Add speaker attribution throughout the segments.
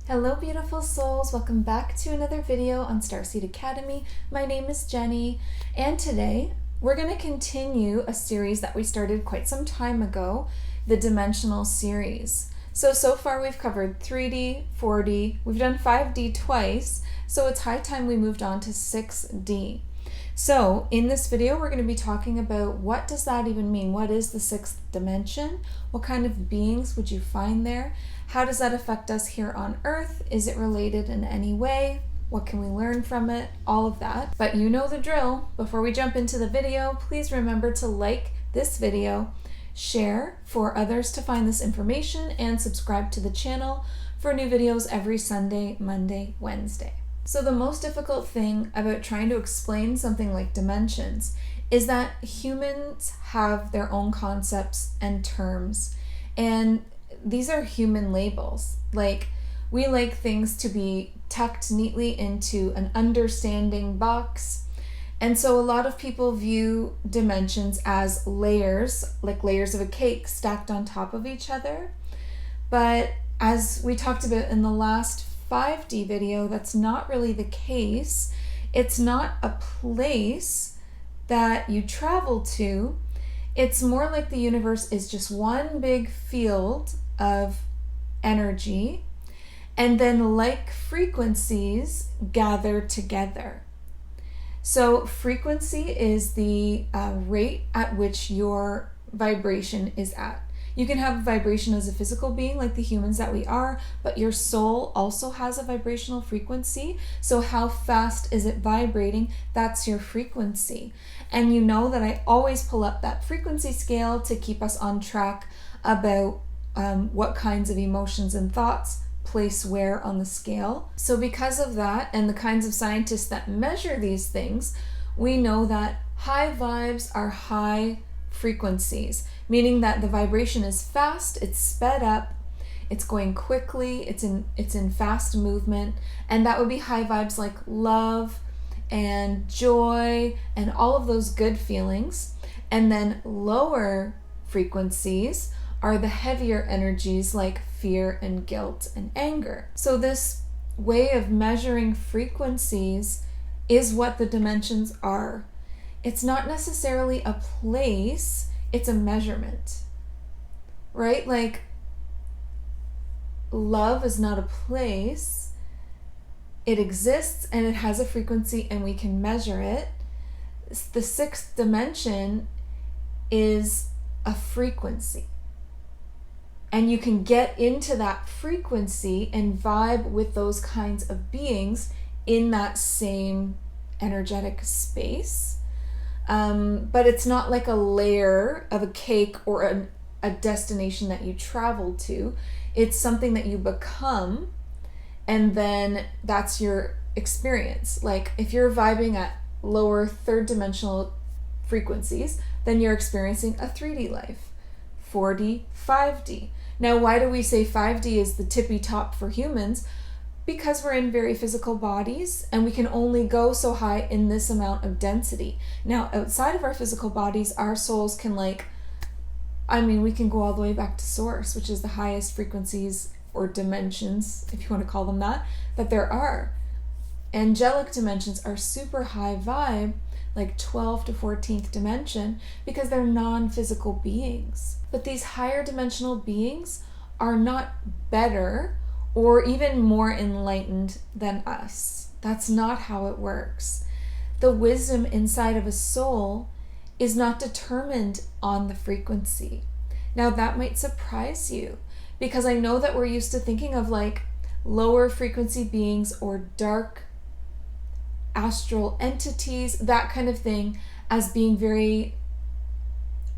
Speaker 1: Hello beautiful souls, welcome back to another video on Starseed Academy. My name is Jenny, and today we're going to continue a series that we started quite some time ago, the Dimensional series. So far we've covered 3D, 4D, we've done 5D twice, so it's high time we moved on to 6D. So in this video we're going to be talking about what does that even mean? What is the sixth dimension? What kind of beings would you find there? How does that affect us here on Earth? Is it related in any way? What can we learn from it? All of that. But you know the drill. Before we jump into the video, please remember to like this video, share for others to find this information, and subscribe to the channel for new videos every Sunday, Monday, Wednesday. So the most difficult thing about trying to explain something like dimensions is that humans have their own concepts and terms, and these are human labels. Like, we like things to be tucked neatly into an understanding box. And so a lot of people view dimensions as layers, like layers of a cake stacked on top of each other. But as we talked about in the last 5D video, that's not really the case. It's not a place that you travel to. It's more like the universe is just one big field of energy, and then like frequencies gather together. So frequency is the rate at which your vibration is at. You can have a vibration as a physical being like the humans that we are, but your soul also has a vibrational frequency. So how fast is it vibrating? That's your frequency. And you know that I always pull up that frequency scale to keep us on track about what kinds of emotions and thoughts place where on the scale. So because of that, and the kinds of scientists that measure these things, we know that high vibes are high frequencies, meaning that the vibration is fast, it's sped up, it's going quickly, it's in fast movement, and that would be high vibes like love and joy and all of those good feelings. And then lower frequencies are the heavier energies like fear and guilt and anger. So this way of measuring frequencies is what the dimensions are. It's not necessarily a place, it's a measurement, right? Like, love is not a place. It exists and it has a frequency and we can measure it. The sixth dimension is a frequency. And you can get into that frequency and vibe with those kinds of beings in that same energetic space. But it's not like a layer of a cake or a destination that you travel to. It's something that you become, and then that's your experience. Like, if you're vibing at lower third dimensional frequencies, then you're experiencing a 3D life, 4D, 5D. Now, why do we say 5D is the tippy top for humans? Because we're in very physical bodies and we can only go so high in this amount of density. Now, outside of our physical bodies, our souls can we can go all the way back to source, which is the highest frequencies or dimensions, if you want to call them that there are. Angelic dimensions are super high vibe, like 12th to 14th dimension, because they're non-physical beings. But these higher dimensional beings are not better or even more enlightened than us. That's not how it works. The wisdom inside of a soul is not determined on the frequency. Now that might surprise you, because I know that we're used to thinking of like lower frequency beings or dark astral entities, that kind of thing, as being very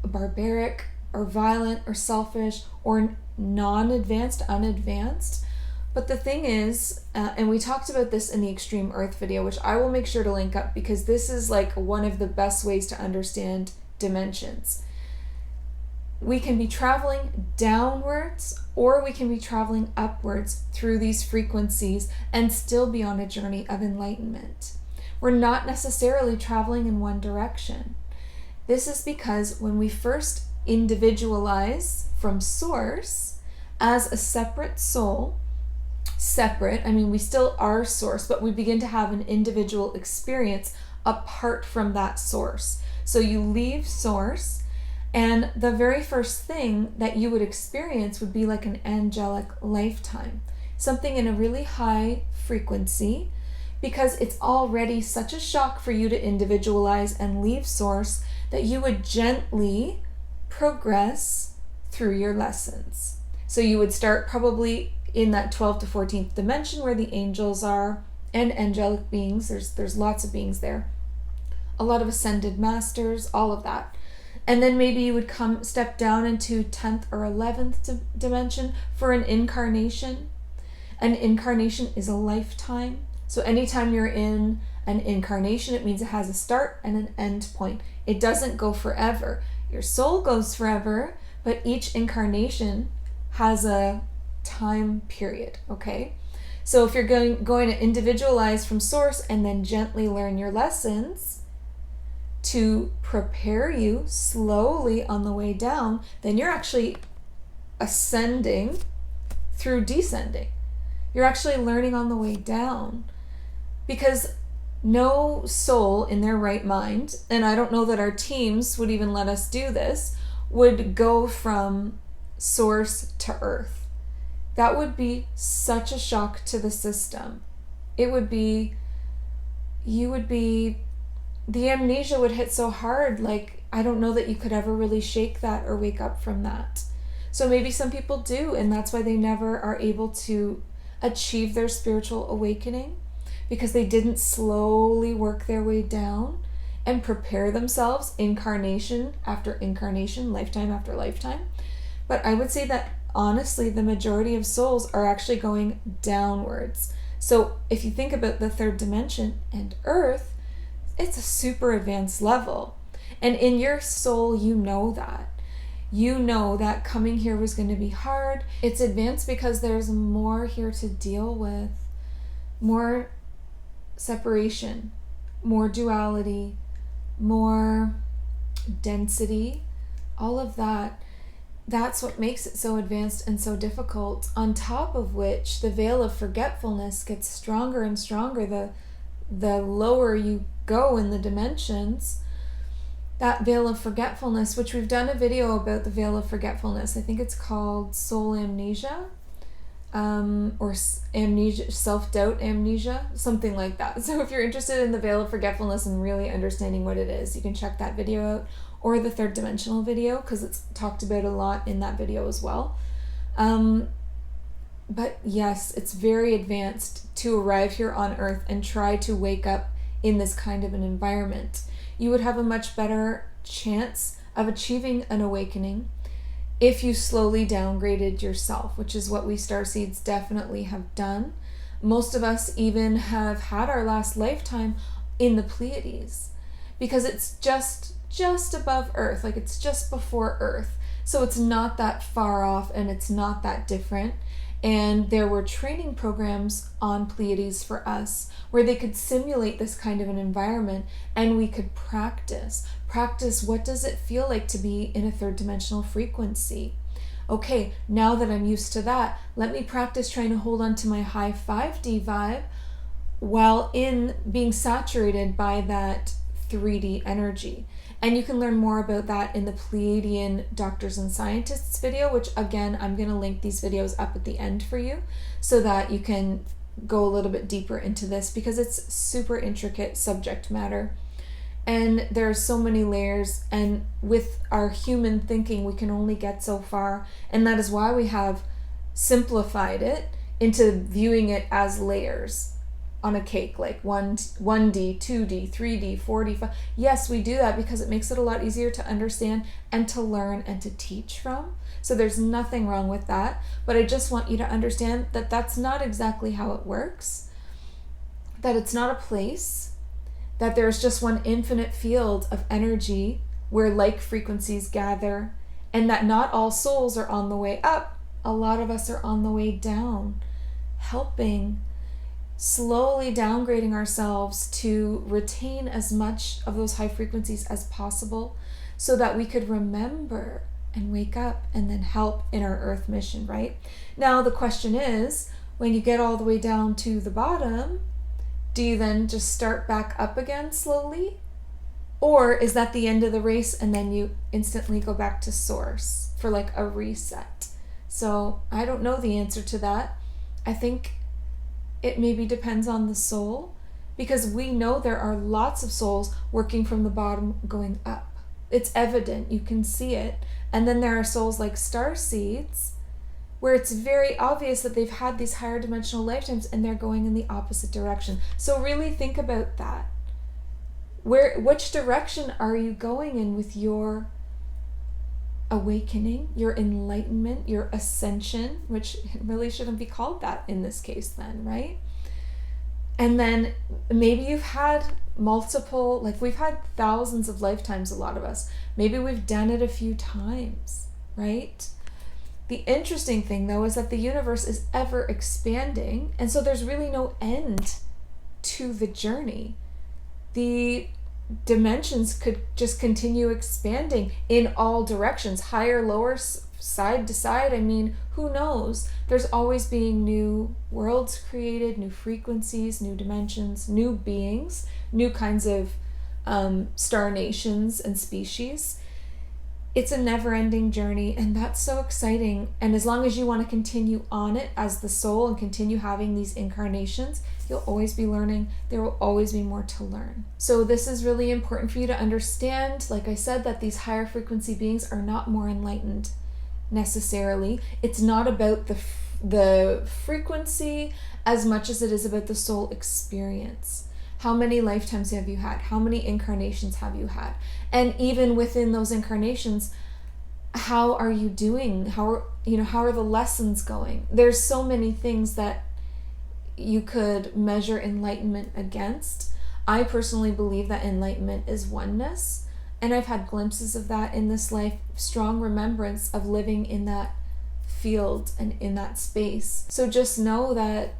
Speaker 1: barbaric or violent or selfish or non-advanced, unadvanced. But the thing is, and we talked about this in the Extreme Earth video, which I will make sure to link up because this is like one of the best ways to understand dimensions. We can be traveling downwards or we can be traveling upwards through these frequencies and still be on a journey of enlightenment. We're not necessarily traveling in one direction. This is because when we first individualize from source as a separate soul, separate. I mean, we still are source, but we begin to have an individual experience apart from that source. So you leave source, and the very first thing that you would experience would be like an angelic lifetime, something in a really high frequency, because it's already such a shock for you to individualize and leave source that you would gently progress through your lessons. So you would start probably in that 12th to 14th dimension where the angels are and angelic beings. There's lots of beings there. A lot of ascended masters, all of that. And then maybe you would step down into 10th or 11th dimension for an incarnation. An incarnation is a lifetime. So anytime you're in an incarnation, it means it has a start and an end point. It doesn't go forever. Your soul goes forever, but each incarnation has a time period, okay? So if you're going to individualize from source and then gently learn your lessons to prepare you slowly on the way down, then you're actually ascending through descending. You're actually learning on the way down, because no soul in their right mind, and I don't know that our teams would even let us do this, would go from source to earth. That would be such a shock to the system. It would be, the amnesia would hit so hard, like, I don't know that you could ever really shake that or wake up from that. So maybe some people do, and that's why they never are able to achieve their spiritual awakening, because they didn't slowly work their way down and prepare themselves incarnation after incarnation, lifetime after lifetime. But I would say that honestly, the majority of souls are actually going downwards. So if you think about the third dimension and earth, it's a super advanced level. And in your soul, you know that. You know that coming here was going to be hard. It's advanced because there's more here to deal with. More separation, more duality, more density, all of that. That's what makes it so advanced and so difficult. On top of which, the veil of forgetfulness gets stronger and stronger the lower you go in the dimensions. That veil of forgetfulness, which we've done a video about the veil of forgetfulness. I think it's called soul amnesia, or amnesia, self-doubt amnesia, something like that. So if you're interested in the veil of forgetfulness and really understanding what it is, you can check that video out, or the third dimensional video, because it's talked about a lot in that video as well. But yes, it's very advanced to arrive here on Earth and try to wake up in this kind of an environment. You would have a much better chance of achieving an awakening if you slowly downgraded yourself, which is what we Starseeds definitely have done. Most of us even have had our last lifetime in the Pleiades, because it's just above Earth, like it's just before Earth. So it's not that far off and it's not that different. And there were training programs on Pleiades for us where they could simulate this kind of an environment, and we could practice what does it feel like to be in a third dimensional frequency. Okay, now that I'm used to that, let me practice trying to hold on to my high 5D vibe while in being saturated by that 3D energy. And you can learn more about that in the Pleiadian Doctors and Scientists video, which again, I'm going to link these videos up at the end for you so that you can go a little bit deeper into this, because it's super intricate subject matter. And there are so many layers, and with our human thinking, we can only get so far. And that is why we have simplified it into viewing it as layers on a cake, like 1D, 2D, 3D, 4D, 5. Yes, we do that because it makes it a lot easier to understand and to learn and to teach from. So there's nothing wrong with that. But I just want you to understand that that's not exactly how it works. That it's not a place. That there's just one infinite field of energy where like frequencies gather. And that not all souls are on the way up. A lot of us are on the way down, helping, slowly downgrading ourselves to retain as much of those high frequencies as possible so that we could remember and wake up and then help in our Earth mission, right? Now the question is, when you get all the way down to the bottom, do you then just start back up again slowly? Or is that the end of the race and then you instantly go back to source for like a reset? So I don't know the answer to that. I think it maybe depends on the soul, because we know there are lots of souls working from the bottom going up. It's evident, you can see it. And then there are souls like Starseeds, where it's very obvious that they've had these higher dimensional lifetimes and they're going in the opposite direction. So really think about that. Which direction are you going in with your awakening, your enlightenment, your ascension, which really shouldn't be called that in this case then, right? And then maybe you've had multiple, like we've had thousands of lifetimes, a lot of us. Maybe we've done it a few times, right? The interesting thing though is that the universe is ever expanding, and so there's really no end to the journey. The dimensions could just continue expanding in all directions, higher, lower, side to side. I mean, who knows? There's always being new worlds created, new frequencies, new dimensions, new beings, new kinds of star nations and species. It's a never-ending journey, and that's so exciting. And as long as you want to continue on it as the soul and continue having these incarnations, you'll always be learning. There will always be more to learn. So this is really important for you to understand, like I said, that these higher frequency beings are not more enlightened necessarily. It's not about the frequency as much as it is about the soul experience. How many lifetimes have you had? How many incarnations have you had? And even within those incarnations, how are you doing? How are the lessons going? There's so many things that you could measure enlightenment against. I personally believe that enlightenment is oneness, and I've had glimpses of that in this life, strong remembrance of living in that field and in that space. So just know that,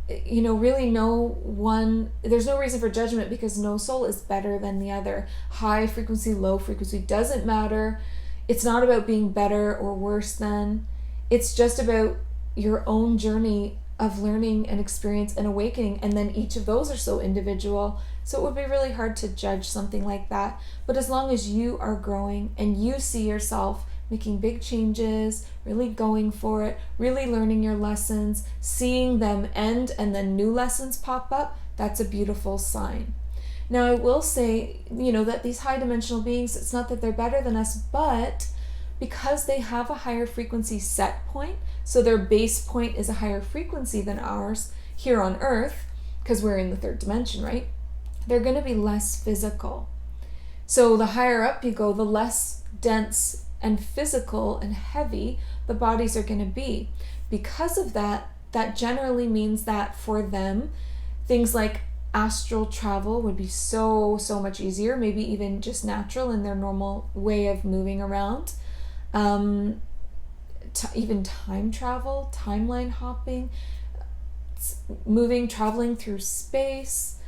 Speaker 1: really no one, there's no reason for judgment, because no soul is better than the other. High frequency, low frequency, doesn't matter. It's not about being better or worse than. It's just about your own journey of learning and experience and awakening, and then each of those are so individual. So it would be really hard to judge something like that. But as long as you are growing and you see yourself making big changes, really going for it, really learning your lessons, seeing them end and then new lessons pop up, that's a beautiful sign. Now I will say, that these high dimensional beings, it's not that they're better than us, but because they have a higher frequency set point, so their base point is a higher frequency than ours here on Earth, because we're in the third dimension, right? They're going to be less physical. So the higher up you go, the less dense and physical and heavy the bodies are going to be. Because of that, that generally means that for them, things like astral travel would be so much easier, maybe even just natural in their normal way of moving around. Even time travel, timeline hopping, traveling through space.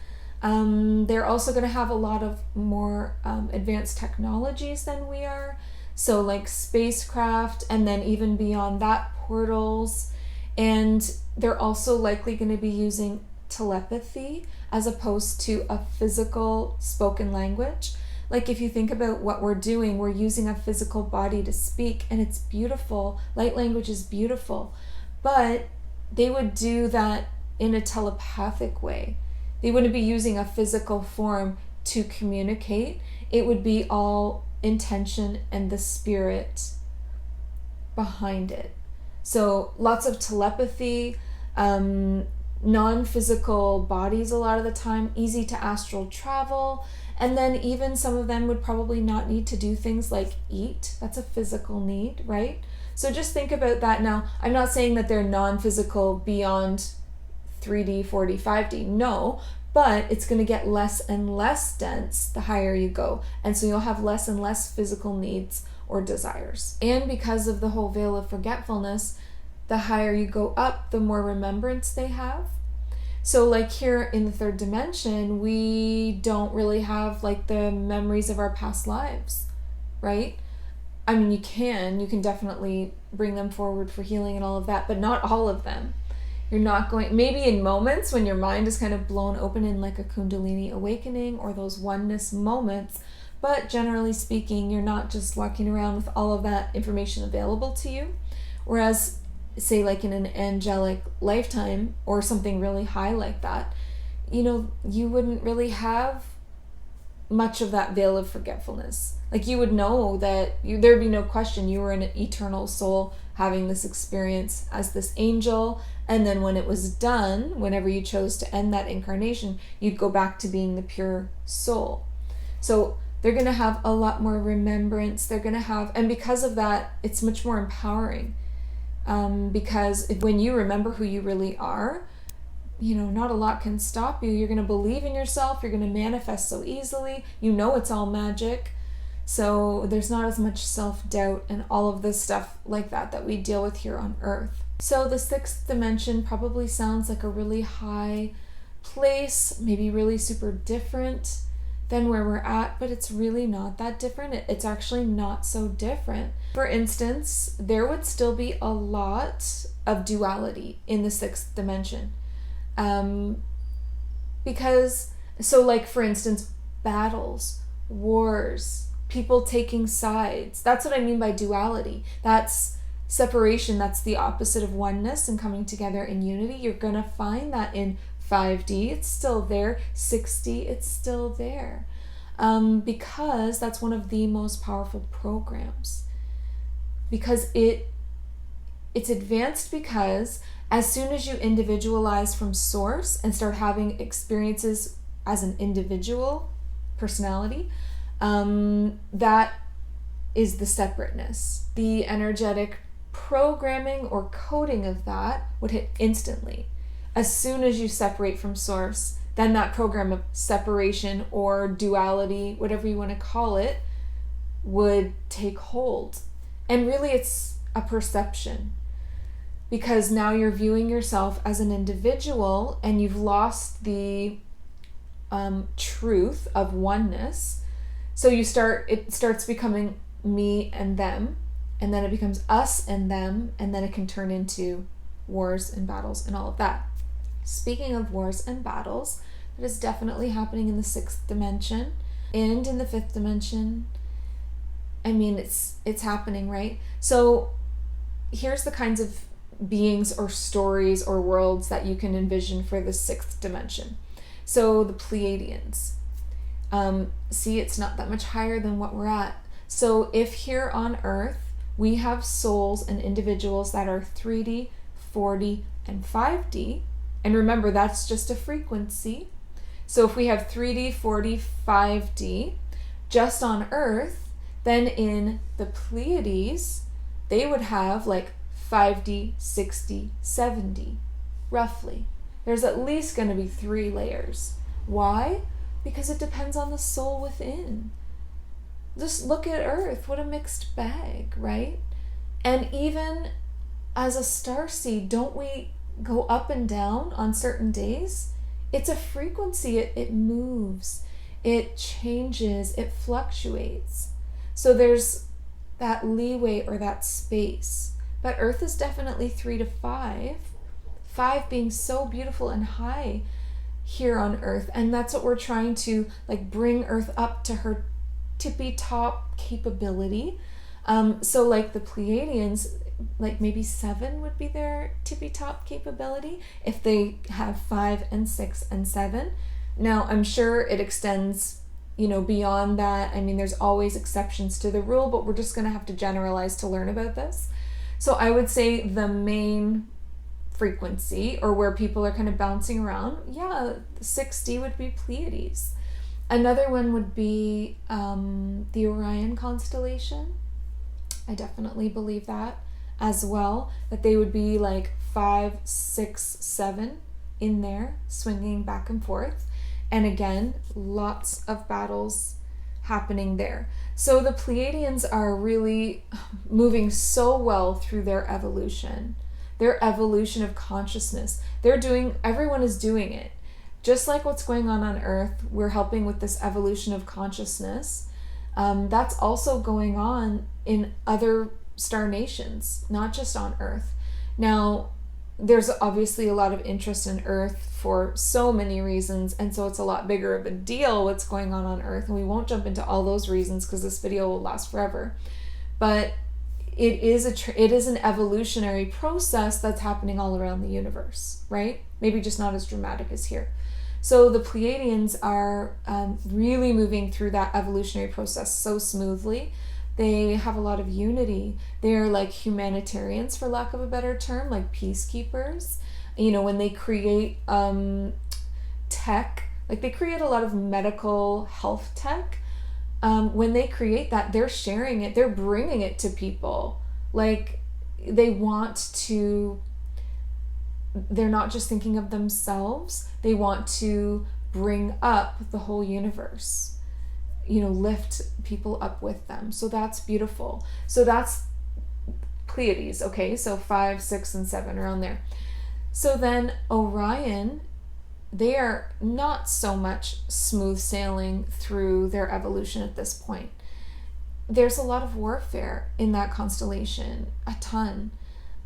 Speaker 1: They're also going to have a lot of more advanced technologies than we are. So like spacecraft, and then even beyond that, portals. And they're also likely going to be using telepathy as opposed to a physical spoken language. Like if you think about what we're doing, we're using a physical body to speak, and it's beautiful. Light language is beautiful. But they would do that in a telepathic way. They wouldn't be using a physical form to communicate. It would be all intention and the spirit behind it. So lots of telepathy, non-physical bodies a lot of the time, easy to astral travel, and then even some of them would probably not need to do things like eat. That's a physical need, right? So just think about that. Now, I'm not saying that they're non-physical beyond 3D, 4D, 5D, no, but it's going to get less and less dense the higher you go. And so you'll have less and less physical needs or desires. And because of the whole veil of forgetfulness, the higher you go up, the more remembrance they have. So like here in the third dimension, we don't really have like the memories of our past lives, right? I mean, you can definitely bring them forward for healing and all of that, but not all of them. You're not going, maybe in moments when your mind is kind of blown open in like a Kundalini awakening or those oneness moments, but generally speaking, you're not just walking around with all of that information available to you. Whereas, say like in an angelic lifetime or something really high like that, you wouldn't really have much of that veil of forgetfulness. Like you would know that there'd be no question you were an eternal soul having this experience as this angel, and then when it was done, whenever you chose to end that incarnation, you'd go back to being the pure soul. So they're going to have a lot more remembrance. They're going to have, and because of that, it's much more empowering. Because when you remember who you really are, not a lot can stop you. You're going to believe in yourself. You're going to manifest so easily. It's all magic. So there's not as much self-doubt and all of this stuff like that we deal with here on Earth. So the sixth dimension probably sounds like a really high place, maybe really super different than where we're at, but it's really not that different. It's actually not so different. For instance, there would still be a lot of duality in the sixth dimension. Because, for instance, battles, wars, people taking sides. That's what I mean by duality. That's separation. That's the opposite of oneness and coming together in unity. You're going to find that in 5D, it's still there. 6D, it's still there. Because that's one of the most powerful programs. Because it's advanced because as soon as you individualize from source and start having experiences as an individual personality, that is the separateness. The energetic programming or coding of that would hit instantly. As soon as you separate from source, then that program of separation or duality, whatever you want to call it, would take hold. And really it's a perception. Because now you're viewing yourself as an individual and you've lost the truth of oneness. So it starts becoming me and them, and then it becomes us and them, and then it can turn into wars and battles and all of that. Speaking of wars and battles, that is definitely happening in the sixth dimension and in the fifth dimension. I mean, it's happening, right? So here's the kinds of beings or stories or worlds that you can envision for the sixth dimension. So the Pleiadians. See, it's not that much higher than what we're at. So if here on Earth we have souls and individuals that are 3D, 4D, and 5D, and remember that's just a frequency. So if we have 3D, 4D, 5D just on Earth, then in the Pleiades they would have like 5D, 6D, 7D, roughly. There's at least going to be 3 layers. Why? Because it depends on the soul within. Just look at Earth. What a mixed bag, right? And even as a starseed, don't we go up and down on certain days? It's a frequency. It moves. It changes. It fluctuates. So there's that leeway or that space. But Earth is definitely 3 to 5. 5 being so beautiful and high here on Earth. And that's what we're trying to bring Earth up to her tippy top capability. So like the Pleiadians, maybe 7 would be their tippy top capability if they have 5 and 6 and 7. Now I'm sure it extends beyond that. I mean, there's always exceptions to the rule, but we're just going to have to generalize to learn about this. So I would say the main frequency, or where people are kind of bouncing around, 6D would be Pleiades. Another one would be the Orion constellation. I definitely believe that as well, that they would be 5, 6, 7 in there, swinging back and forth. And again, lots of battles happening there. So the Pleiadians are really moving so well through their evolution of consciousness. Everyone is doing it. Just like what's going on Earth, we're helping with this evolution of consciousness. That's also going on in other star nations, not just on Earth. Now, there's obviously a lot of interest in Earth for so many reasons, and so it's a lot bigger of a deal what's going on Earth, and we won't jump into all those reasons because this video will last forever. But it is an evolutionary process that's happening all around the universe, right? Maybe just not as dramatic as here. So the Pleiadians are really moving through that evolutionary process so smoothly. They have a lot of unity. They're like humanitarians, for lack of a better term, like peacekeepers. You know, when they create tech, like they create a lot of medical health tech. When they create that, they're sharing it. They're bringing it to people. Like they want to, they're not just thinking of themselves. They want to bring up the whole universe. You know, lift people up with them. So that's beautiful. So that's Pleiades, okay? So 5, 6, and 7 around there. So then Orion, they are not so much smooth sailing through their evolution at this point. There's a lot of warfare in that constellation, a ton.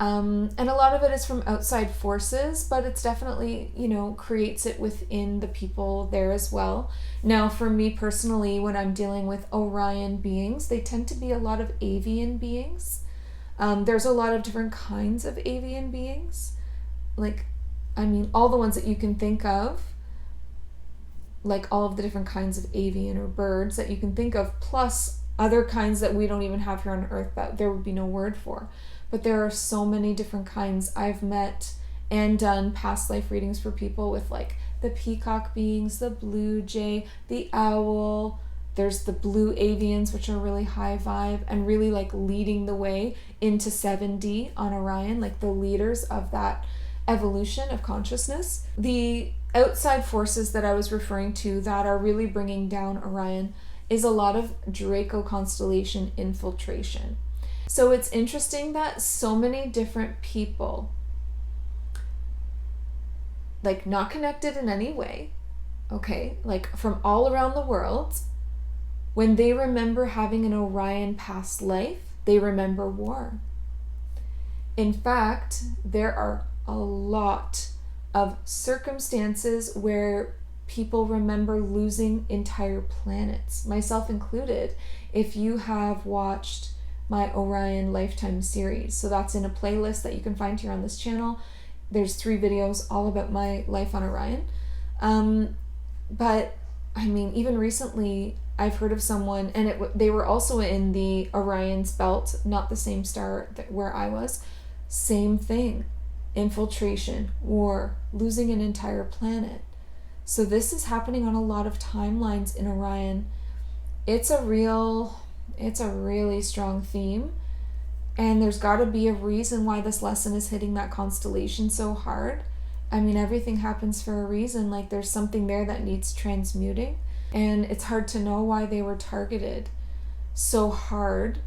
Speaker 1: And a lot of it is from outside forces, but it's definitely, you know, creates it within the people there as well. Now, for me personally, when I'm dealing with Orion beings, they tend to be a lot of avian beings. There's a lot of different kinds of avian beings. Like, I mean, all the ones that you can think of, like all of the different kinds of avian or birds that you can think of, plus other kinds that we don't even have here on Earth that there would be no word for. But there are so many different kinds. I've met and done past life readings for people with like the peacock beings, the blue jay, the owl. There's the blue avians, which are really high vibe and really like leading the way into 7D on Orion, like the leaders of that evolution of consciousness. The outside forces that I was referring to that are really bringing down Orion is a lot of Draco constellation infiltration. So it's interesting that so many different people, like not connected in any way, okay, like from all around the world, when they remember having an Orion past life, they remember war. In fact, there are a lot of circumstances where people remember losing entire planets, myself included. If you have watched my Orion Lifetime series, so that's in a playlist that you can find here on this channel. There's 3 videos all about my life on Orion. But I mean, even recently I've heard of someone, and they were also in the Orion's belt, not the same star where I was. Same thing, infiltration, war, losing an entire planet. So this is happening on a lot of timelines in Orion. It's a really strong theme, and there's got to be a reason why this lesson is hitting that constellation so hard. I mean, everything happens for a reason. Like there's something there that needs transmuting, and it's hard to know why they were targeted so hard.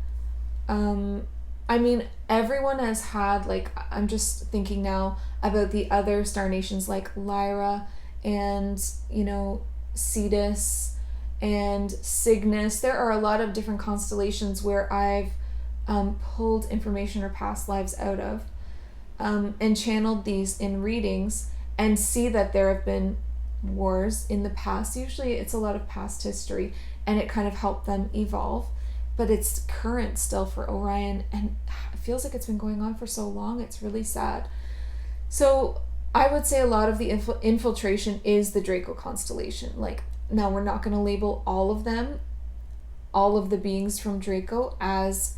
Speaker 1: I mean, everyone has had, like, I'm just thinking now about the other star nations like Lyra and, you know, Cetus and Cygnus. There are a lot of different constellations where I've pulled information or past lives out of and channeled these in readings and see that there have been wars in the past. Usually it's a lot of past history, and it kind of helped them evolve, but it's current still for Orion, and it feels like it's been going on for so long. It's really sad. So I would say a lot of the infiltration is the Draco constellation. Like, now we're not going to label all of them, all of the beings from Draco as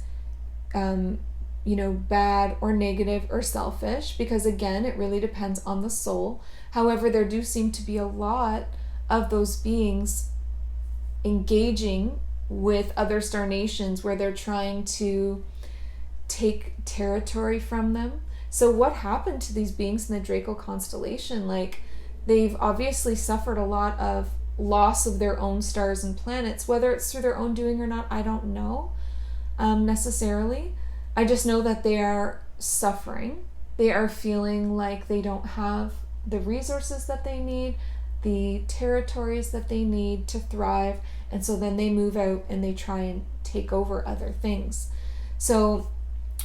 Speaker 1: you know, bad or negative or selfish, because again, it really depends on the soul. However, there do seem to be a lot of those beings engaging with other star nations where they're trying to take territory from them. So what happened to these beings in the Draco constellation? Like, they've obviously suffered a lot of loss of their own stars and planets. Whether it's through their own doing or not, I don't know necessarily. I just know that they are suffering. They are feeling like they don't have the resources that they need, the territories that they need to thrive, and so then they move out and they try and take over other things. So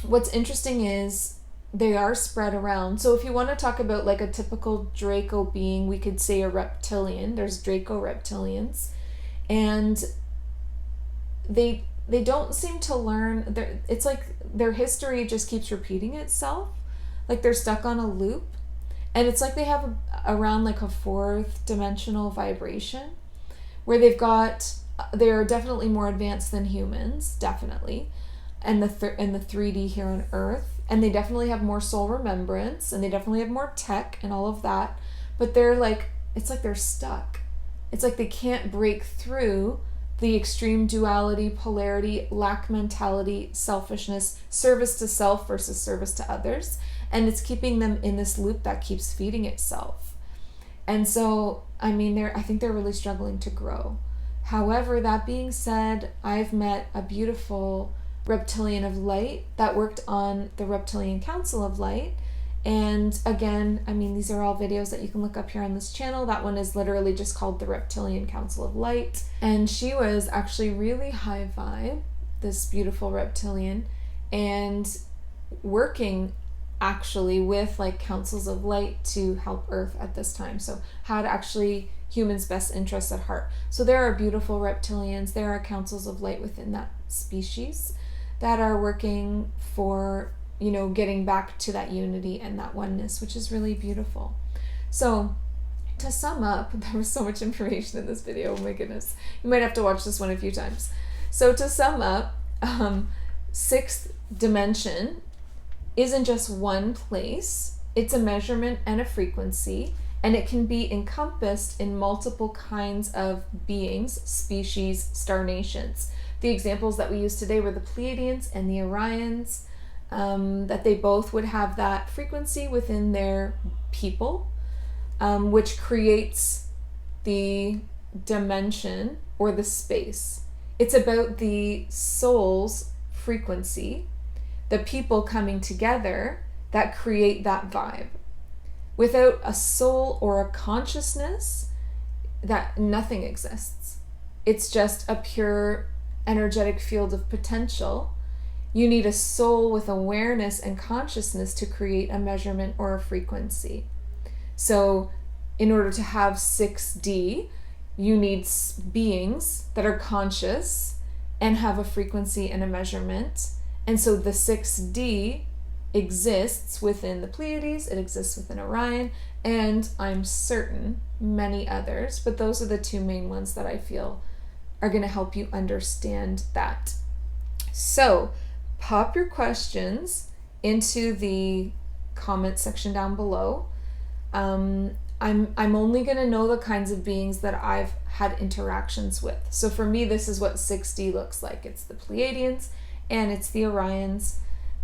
Speaker 1: what's interesting is they are spread around. So if you want to talk about like a typical Draco being, we could say a reptilian. There's Draco reptilians, and they don't seem to learn. It's like their history just keeps repeating itself, like they're stuck on a loop, and it's like they have around like a fourth dimensional vibration, where they're definitely more advanced than humans, definitely, and in the 3D here on Earth, and they definitely have more soul remembrance, and they definitely have more tech and all of that, but it's like they're stuck. It's like they can't break through the extreme duality, polarity, lack mentality, selfishness, service to self versus service to others, and it's keeping them in this loop that keeps feeding itself. And so, I mean, I think they're really struggling to grow. However, that being said, I've met a beautiful reptilian of light that worked on the Reptilian Council of Light. And again, I mean, these are all videos that you can look up here on this channel. That one is literally just called the Reptilian Council of Light. And she was actually really high vibe, this beautiful reptilian, and working actually with like councils of light to help Earth at this time. So had actually humans' best interests at heart. So there are beautiful reptilians, there are councils of light within that species that are working for, you know, getting back to that unity and that oneness, which is really beautiful. So to sum up, there was so much information in this video, oh my goodness. You might have to watch this one a few times. So to sum up, sixth dimension isn't just one place, it's a measurement and a frequency, and it can be encompassed in multiple kinds of beings, species, star nations. The examples that we used today were the Pleiadians and the Orions, that they both would have that frequency within their people, which creates the dimension or the space. It's about the soul's frequency, the people coming together that create that vibe. Without a soul or a consciousness, that nothing exists. It's just a pure energetic field of potential. You need a soul with awareness and consciousness to create a measurement or a frequency. So in order to have 6D, you need beings that are conscious and have a frequency and a measurement. And so the 6D exists within the Pleiades, it exists within Orion, and I'm certain many others, but those are the two main ones that I feel are going to help you understand that. So pop your questions into the comment section down below. I'm only going to know the kinds of beings that I've had interactions with. So for me, this is what 6D looks like. It's the Pleiadians and it's the Orions.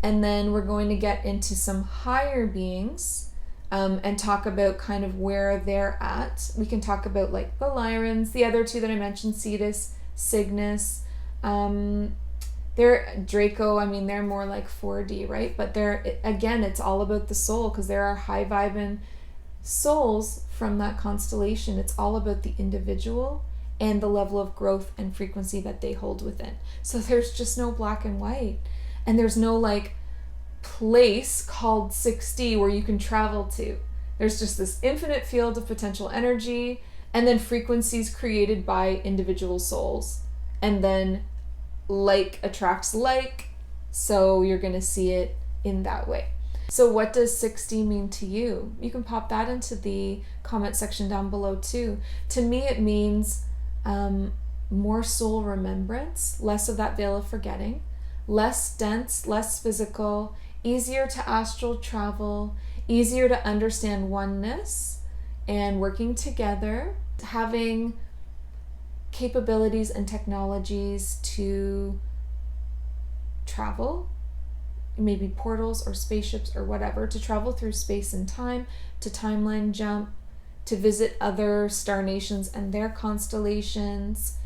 Speaker 1: And then we're going to get into some higher beings and talk about kind of where they're at. We can talk about like the Lyrans, the other two that I mentioned, Cetus, Cygnus. They're Draco, I mean, they're more like 4D, right? But again, it's all about the soul, because there are high vibing souls from that constellation. It's all about the individual and the level of growth and frequency that they hold within. So there's just no black and white. And there's no like place called 6D where you can travel to. There's just this infinite field of potential energy, and then frequencies created by individual souls. And then like attracts like, so you're going to see it in that way. So what does 6D mean to you? You can pop that into the comment section down below too. To me, it means more soul remembrance, less of that veil of forgetting, less dense, less physical, easier to astral travel, easier to understand oneness and working together, having capabilities and technologies to travel, maybe portals or spaceships or whatever, to travel through space and time, to timeline jump, to visit other star nations and their constellations.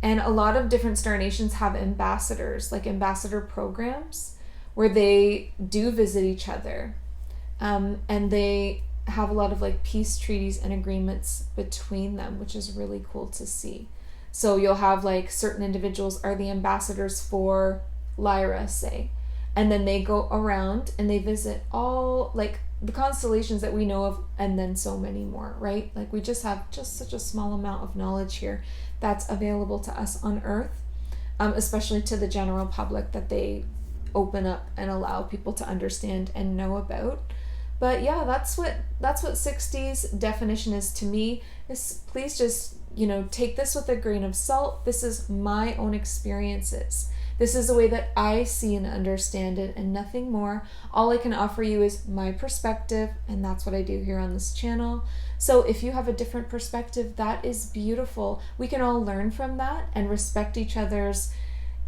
Speaker 1: And a lot of different star nations have ambassadors, like ambassador programs, where they do visit each other. And they have a lot of like peace treaties and agreements between them, which is really cool to see. So you'll have like certain individuals are the ambassadors for Lyra, say, And then they go around and they visit all like the constellations that we know of, and then so many more, right? Like we just have just such a small amount of knowledge here that's available to us on Earth, especially to the general public, that they open up and allow people to understand and know about. But yeah, that's what 6D's definition is to me. Is please just, take this with a grain of salt. This is my own experiences. This is the way that I see and understand it, and nothing more. All I can offer you is my perspective, and that's what I do here on this channel. So if you have a different perspective, that is beautiful. We can all learn from that and respect each other's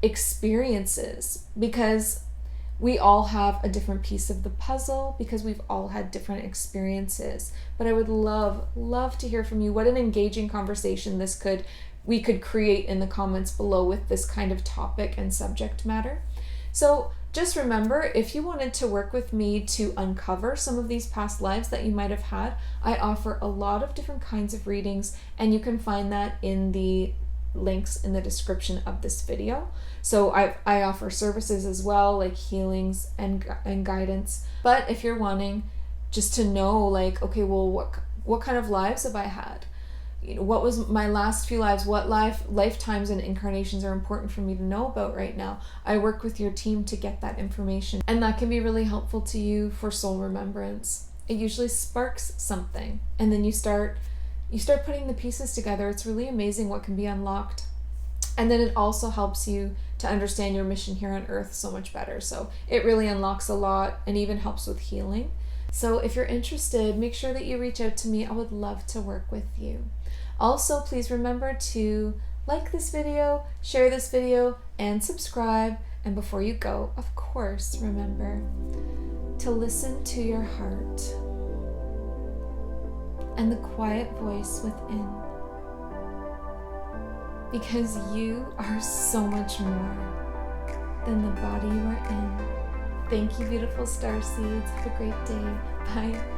Speaker 1: experiences, because we all have a different piece of the puzzle, because we've all had different experiences. But I would love to hear from you. What an engaging conversation we could create in the comments below with this kind of topic and subject matter. So just remember, if you wanted to work with me to uncover some of these past lives that you might have had, I offer a lot of different kinds of readings, and you can find that in the links in the description of this video. So I offer services as well, like healings and guidance. But if you're wanting just to know, like, okay, well, what kind of lives have I had? What was my last few lives? What lifetimes and incarnations are important for me to know about right now? I work with your team to get that information, and that can be really helpful to you for soul remembrance. It usually sparks something, and then you start putting the pieces together. It's really amazing what can be unlocked. And then it also helps you to understand your mission here on Earth so much better. So it really unlocks a lot, and even helps with healing. So if you're interested, make sure that you reach out to me. I would love to work with you. Also, please remember to like this video, share this video, and subscribe. And before you go, of course, remember to listen to your heart and the quiet voice within, because you are so much more than the body you are in. Thank you, beautiful star seeds. Have a great day. Bye.